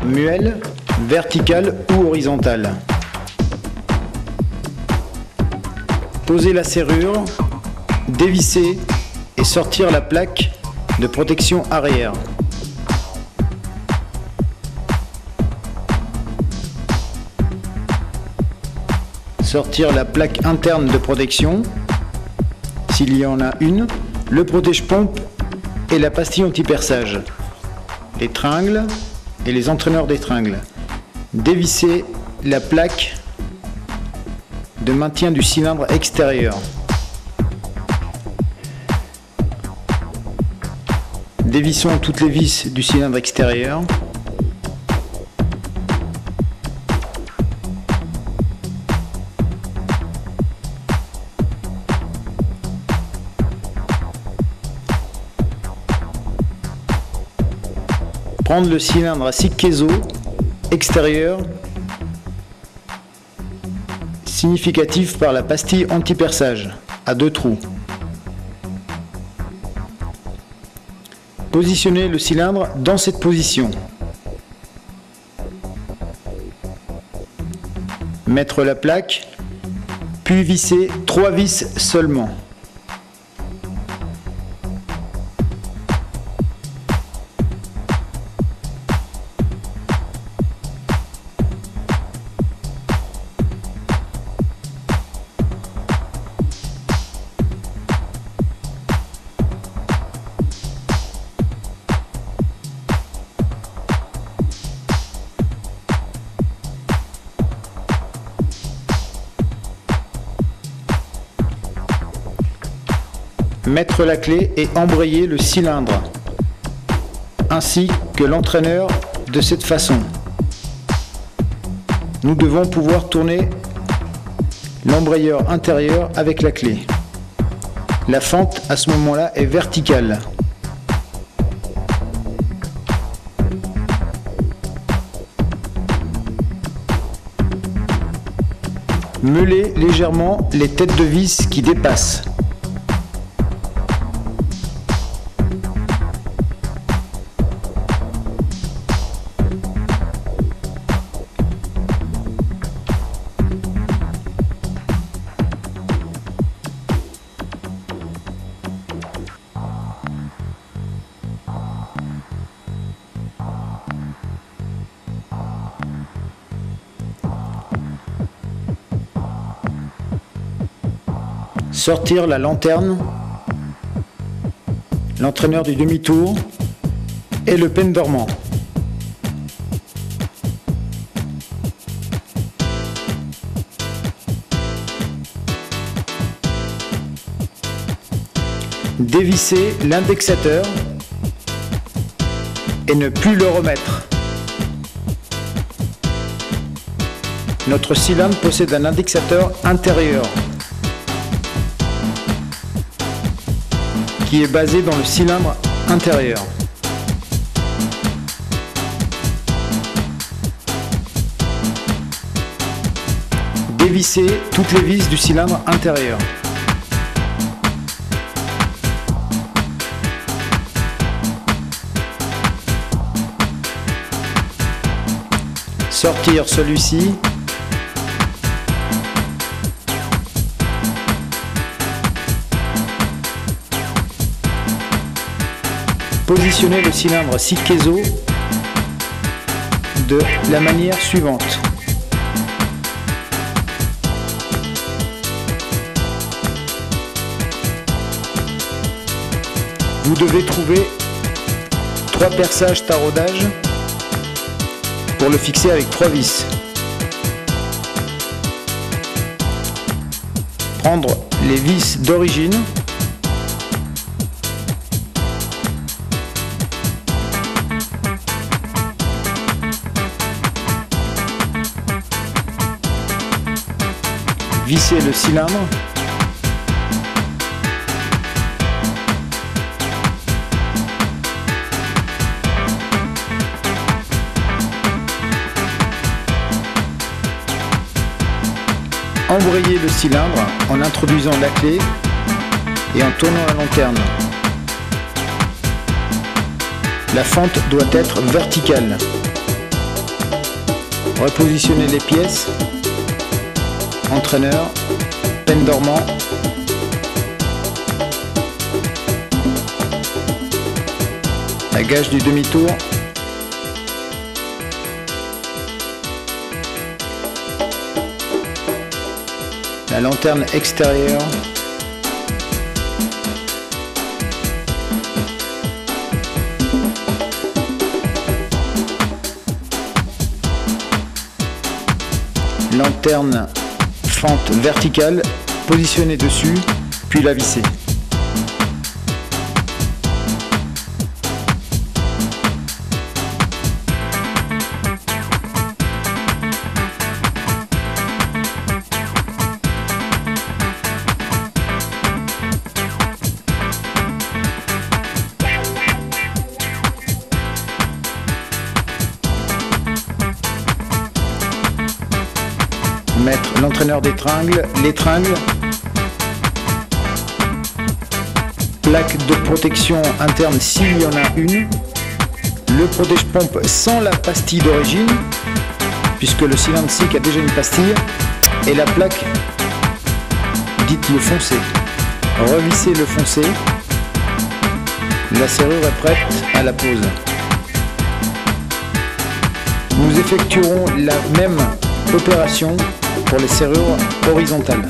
muelle, verticale ou horizontale. Poser la serrure, dévisser et sortir la plaque de protection arrière. Sortir la plaque interne de protection, s'il y en a une, le protège-pompe et la pastille anti-perçage, les tringles et les entraîneurs d'étringles. Dévisser la plaque de maintien du cylindre extérieur. Dévissons toutes les vis du cylindre extérieur. Prendre le cylindre à 6 Kezo extérieur significatif par la pastille anti-perçage à 2 trous. Positionnez le cylindre dans cette position. Mettre la plaque, puis visser 3 vis seulement. Mettre la clé et embrayer le cylindre, ainsi que l'entraîneur de cette façon. Nous devons pouvoir tourner l'embrayeur intérieur avec la clé. La fente à ce moment-là est verticale. Meulez légèrement les têtes de vis qui dépassent. Sortir la lanterne, l'entraîneur du demi-tour et le pendormant. Dévisser l'indexateur et ne plus le remettre. Notre cylindre possède un indexateur intérieur qui est basé dans le cylindre intérieur. Dévisser toutes les vis du cylindre intérieur. Sortir celui-ci. Positionnez le cylindre 6 Kezo de la manière suivante. Vous devez trouver 3 perçages taraudage pour le fixer avec 3 vis. Prendre les vis d'origine. Visser le cylindre. Embrayer le cylindre en introduisant la clé et en tournant la lanterne. La fente doit être verticale. Repositionner les pièces. Entraîneur. Peine dormant. La gage du demi-tour. La lanterne extérieure. Lanterne fente verticale, positionnée dessus, puis la visser. Mettre l'entraîneur d'étringle, l'étringle, plaque de protection interne s'il y en a une, le protège-pompe sans la pastille d'origine, puisque le cylindre SIC a déjà une pastille, et la plaque dite le foncé. Revissez le foncé, la serrure est prête à la pose. Nous effectuerons la même opération pour les serrures horizontales.